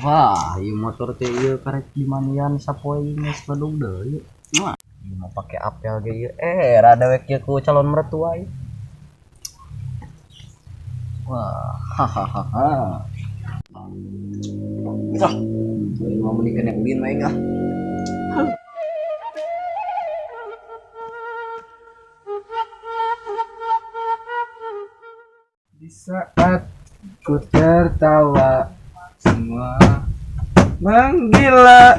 Wah, ieu motor teh ieu karek dimanian sapoe geus badung deui. Wah, ieu mah pake apel ge ieu. Rada wek ieu ku calon mertua ieu. Wah, hahaha. Wah, ini mah mending kena ulin we ah. Di saat ku tertawa semua menggila.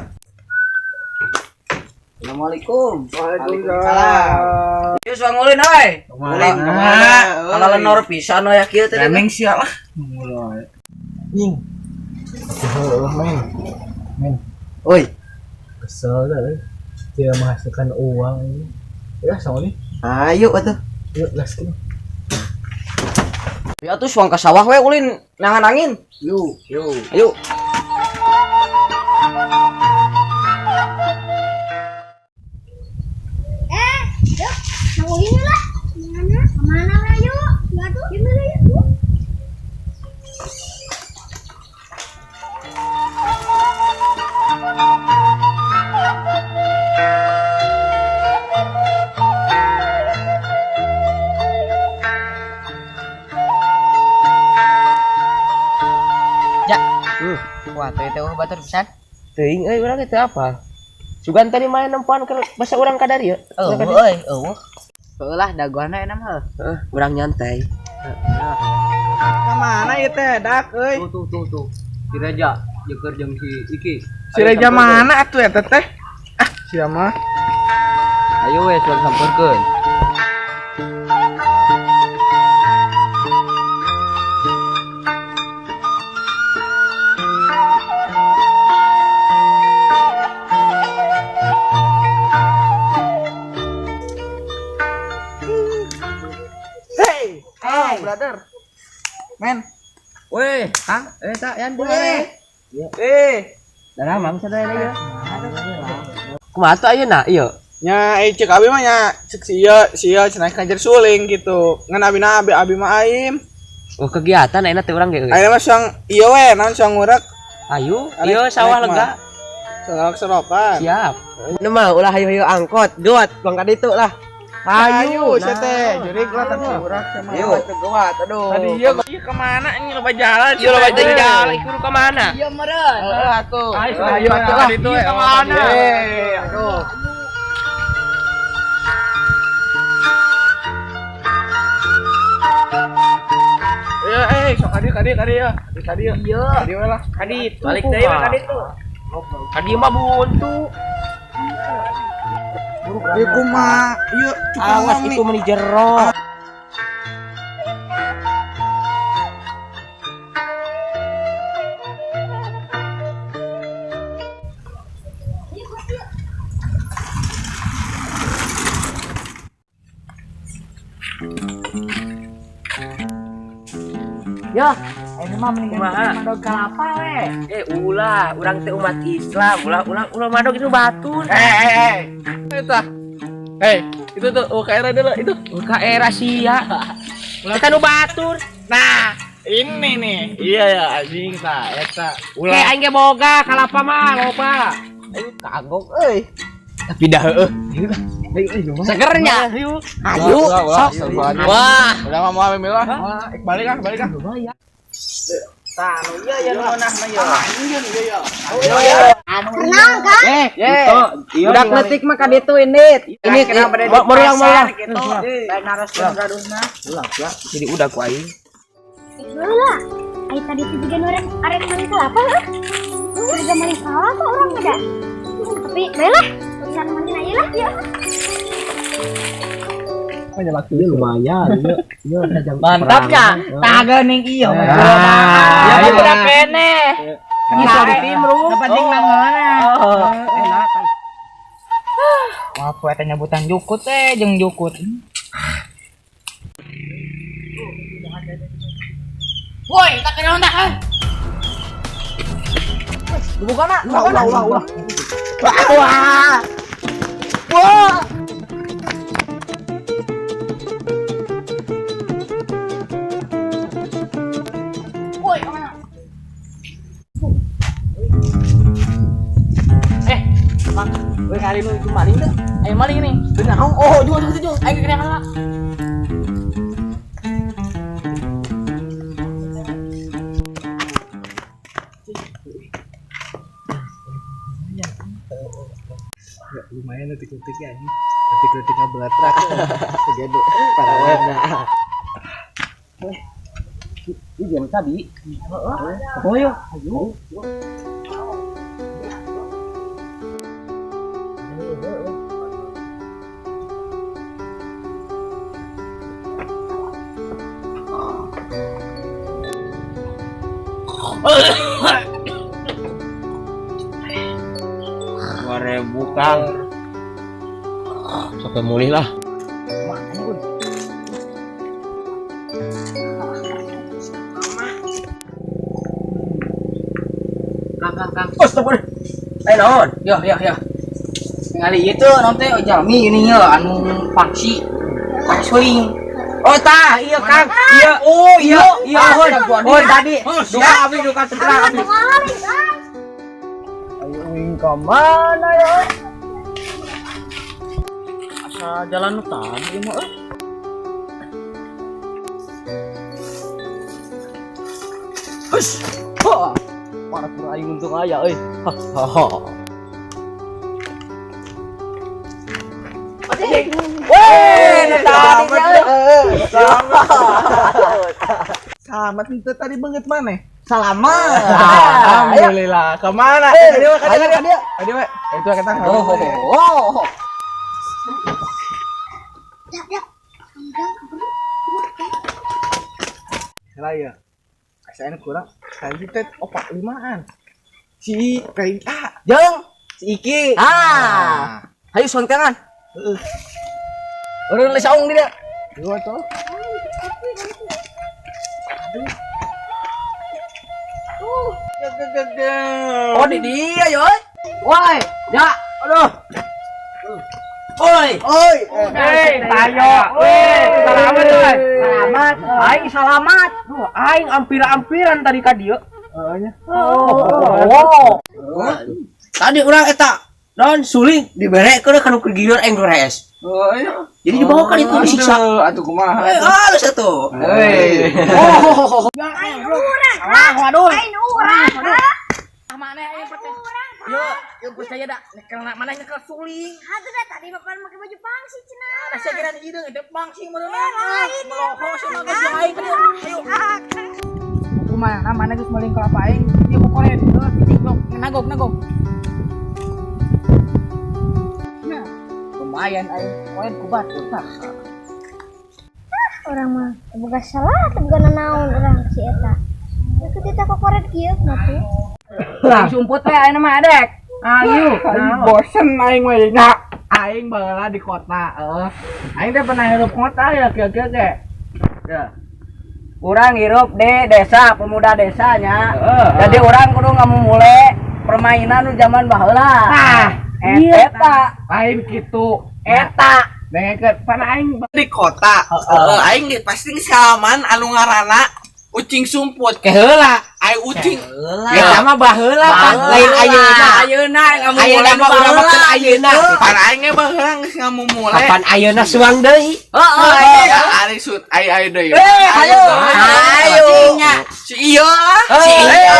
Assalamualaikum. Waalaikumsalam. Yus ngulin euy. Ngulin kemana? Kalau lenor pisan we kieu teh. Remeng sia lah. Mulai. Ning. Heuh, men. Oi, Kesel dah. Tidak menghasilkan uang ini. Ya, sama nih. ayo atuh. Yuk, gas kita. Ya tuh suang ka sawah we ulin nangan angin. Yuk. Ayo. Yuk, nunggu ini lah. Kemana lah yuk? Nggak tuh, gimana yuk? Ja. Wah, teh batur pisan. Teuing euy urang teh apa? Sugan tadi main nempuan ke bahasa urang kadari ya. Eueuh. Heulah daguana enak mah. Urang nyantai. Mana ieu teh dak euy? Tuh. Si Reja jeung jeung si Iki. Si Reja mana atuh eta teh? Ah, sia mah. Ayo we suang sampeurkeun. Hey, brother. Men. Weh, Hah? tak yan Weh. Dah lama bisa tanya lagi. Kumaha tuh ayeuna ieu? Nya cek abi mah nya cek sia cenah kanjer suling gitu. Ngan abi mah aim. Oh, kegiatan enak teh urang ge. Ayeuna mah sang ieu we naon sang ngurek. Ayo, ieu sawah lega. Sang seropan. Siap. Nu mah ulah hayu angkot, duat bang ka ditu lah. Ayo, sia teh. Jurig lah tadi urak sama. Ayo, geuat aduh. Tadi ieu kemana ini loba jalan. Ieu loba jalan, iku ka mana? Ieu meureun. Heeh atuh. Ayo atuh lah ditu Ka mana? Aduh. Sok kadi ya. Kadi ya. Iya. Kadi we lah. Kadit, balik deui mah kadit tuh. Kadi mah buntu. Ieu kumaha? Ieu Awas itu meni jero. Yo, ini mah mendingan Kumaha? madog kelapa we. Ulah, urang teh umat Islam. Ulah madog itu batur. Eta. Itu tuh UKR adalah itu. UKR sia. Kita nu batur. Nah, ini nih. Iya ya, anjing tah eta. Kayak aing ge boga kalapa mah loba. Kagok euy. Tapi dah heueuh. Segernya. Ayo. Sok. Wah. Udah mau ambil lah. Balik ah. Tah, nu ieu ya nu nah mah ieu. Kenal kan? Udah kletik mah ka ditu ini. Ini morulang gitu. Lain naraskeun gaduhna. Jadi udah ku aing. Lah, ayo tadi tuh juga orang arek manis kelapa lah. Udah manis kelapa orang ada. Tapi baiklah, urusan manis aja lah ya. Lumayan. Mantapnya. Tah geuning ieu mah. Ya Ya udah udah kene. Bisa di timru. Penting mangeuna. Enak. Wah, poe teh nyebutan jukut teh jeung jukut. Woi, tak kena ondak ah. Bukan nak. Wah. Ayo maling nih. Benar. Oh, jujur. Ayo kena kalah. Lumayan detik-detiknya ini. Detik-detiknya belatrak. Segedo para warna. Ini jam tadi. Oh yo, ayo. Kang. Sampai mulih lah. Kang. Oh, stop. Eh, naon? Ya. Ngali itu nanti jalmi ini ya anu paksi. Suling. Oh, tah, iya Kang. Iya. Oh, iya. Oh, tadi. Duka abi duka segera abi. Ayo ing ka mana ya? Asa jalan tadi mah Hush. Ha. Para kurang aing untung aya euy. Ha. Selamat itu tadi banget mana? Selamat. Alhamdulillah. Kemana? Tadi we. Itu kita. Oh. Raya. Asalnya kurang. Kali teh opak limaan. Si kayak Jeung si Iki. Hayu sonkangan. Urang lesaung dia. Dua tuh. Oh di dia yoy. Woi, ya. Aduh. Oi. Tayo. Selamat euy. Selamat. Aing selamat. Duh, aing ampir-ampiran tadi ka dieu. Oh. Tadi urang eta non suling diberekeun kana kegieur Enggres. Oh iya. Jadi dibawa kan itu disiksa. Atuh kumaha? Halus atuh. Waduh. Mana yang percaya? Yo percaya dah. Karena mana yang suling. Hatu dah tadi bapak pakai baju pangsi cina. Saya kira ide ada pangsing merenang. Meloho sama geus aing teh. Ayo. Kumaha mana geus meling kelapa aing. Dia mau koret. Cicing nagog. Nah, lumayan aing koret ku batu tah. Orang mah boga salah tegana naon orang si eta. Itu kita kok koret kieu matu. Lah sumput we ayeuna mah adek. Ayo. Bosen aing we. Nah, aing baheula di kota. Aing teh pernah hirup kota ya kieu-kieu ge. Ya. Urang hirup di desa, pemuda desanya. Jadi urang kudu ngamumule permainan nu zaman baheula. Nah, eta lain kitu. eta Dengekeun pan aing di kota. Aing pasti salaman anu ngaranna Ucing Sumput. keheula. Ai ucing. Eta mah baheula pas lain ayeuna ngamumule mah urang mah ayeuna. Pan aing ge baheula geus ngamumule. Kapan ayeuna suang deui? Ya ari sut ai deui. Ayo. Si iyo lah. Si iyo.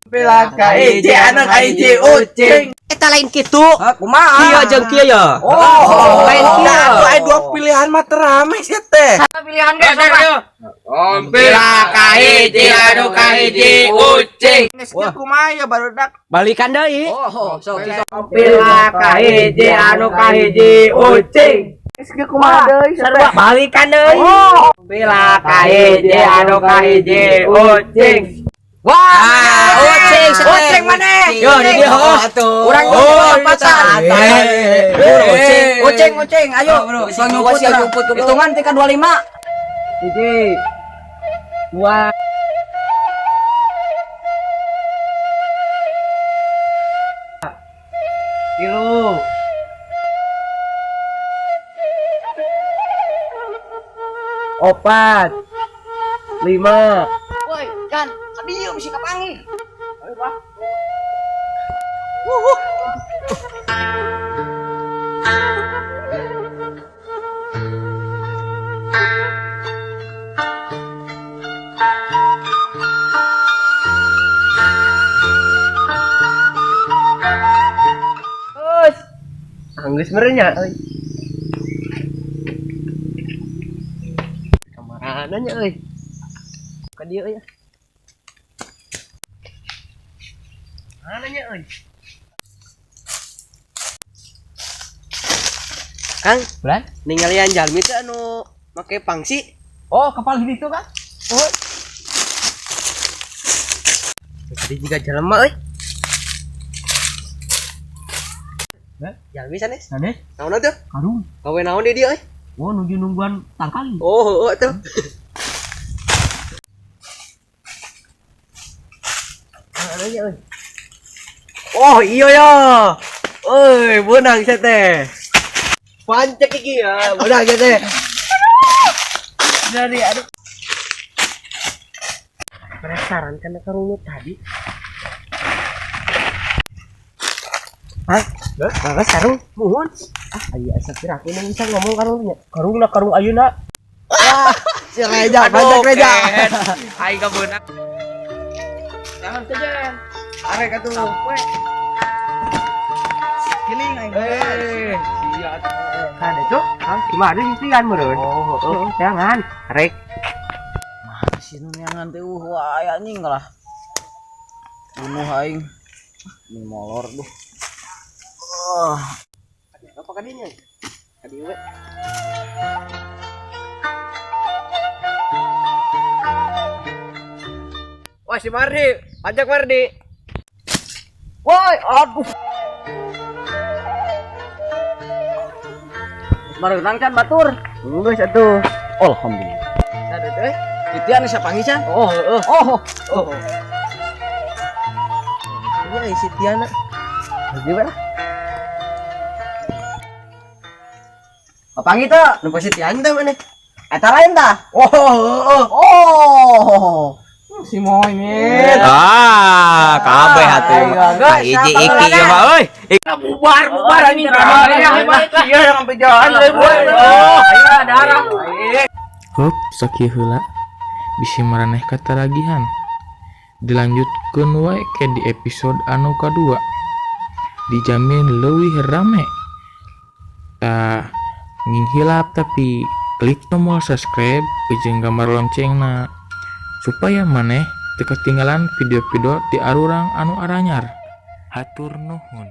Pila ka hiji anu ka hiji ucing. Eta lain kitu. Kumaha? Kieu jeung kieu ya. Oh, lain kieu. Ai dua pilihan mah terame sia teh. Pilihan ge coba. Pila ka hiji anu ka hiji ucing. Geus kumaha ya barudak. Balikan deui. Sok. Pila ka hiji anu ka hiji ucing. Geus kumaha deui Sarua balikan deui. Pila ka hiji anu ka hiji ucing. Wah, ucing mana? Yo di dia atuh. Urang pasan. Ucing, ayo. Nyumput. Hitungan tingkat 25. Hiji. 2. Kilo. 4. 5. Woi, kan, tadi yuk bisa kapangi. Ayo, Pak. Anggus merenya euy. Kamarananya euy. Ka dieu ya. Mananya euy. Kang, Bulan? ningalian jalmi teh anu make pangsi. Oh, kapal gitu kan? Oh. Tadi juga jelema euy. Hah? Jalmi sanes. Sanes, Naon tuh? karung. Gawe naon di dieu euy? Oh, nuju nungguan tangkali. Oh, tuh. Mananya euy. Oh, iya ya. Euy, beunang saya teh. Pancek iki ya, beunang saya teh. Dari aduh. Penasaran kan karung tadi. Hah? Enggak sarung muhun. Ayo asa kira aku bisa ngomong karungnya. Karung ayeuna. Wah, si Reja, pancek Reja. Aing ka beunang. Jangan saja. Arek atuh. Kiling aing. Iya. Kan itu, Kang, gimana sih kan meureun? Oh, jangan. Rek. Sinu neangan teh wah aya anjing lah. Bunuh aing. Ini molor duh. Apa kadinya? Kadi we. Wah, si Mardi, pajak Mardi. Woi, aduh. Mareutan kan batur. Geus atuh. Alhamdulillah. Ada teh. Titian siapa pangisan? Oh. Oh. Ini si Tiana. Gimana? Papangi teh. Nu si Tiana teh mana? Eta lain tah. Oh. Si Moy men. Kabeh hatuh. Hiji iki ya mah euy. Bubar anjing. Iya yang sampai jalan euy boy. Ayo darah. Hop, sakieu heula bisi maraneh kataragihan. Dilanjutkeun wae ke di episode anu kadua. Dijamin leuwih rame. Tah nging hilap tapi klik tombol subscribe jeung gambar loncengna supaya maneh teu ketinggalan video-video di arurang anu aranyar. Hatur nuhun.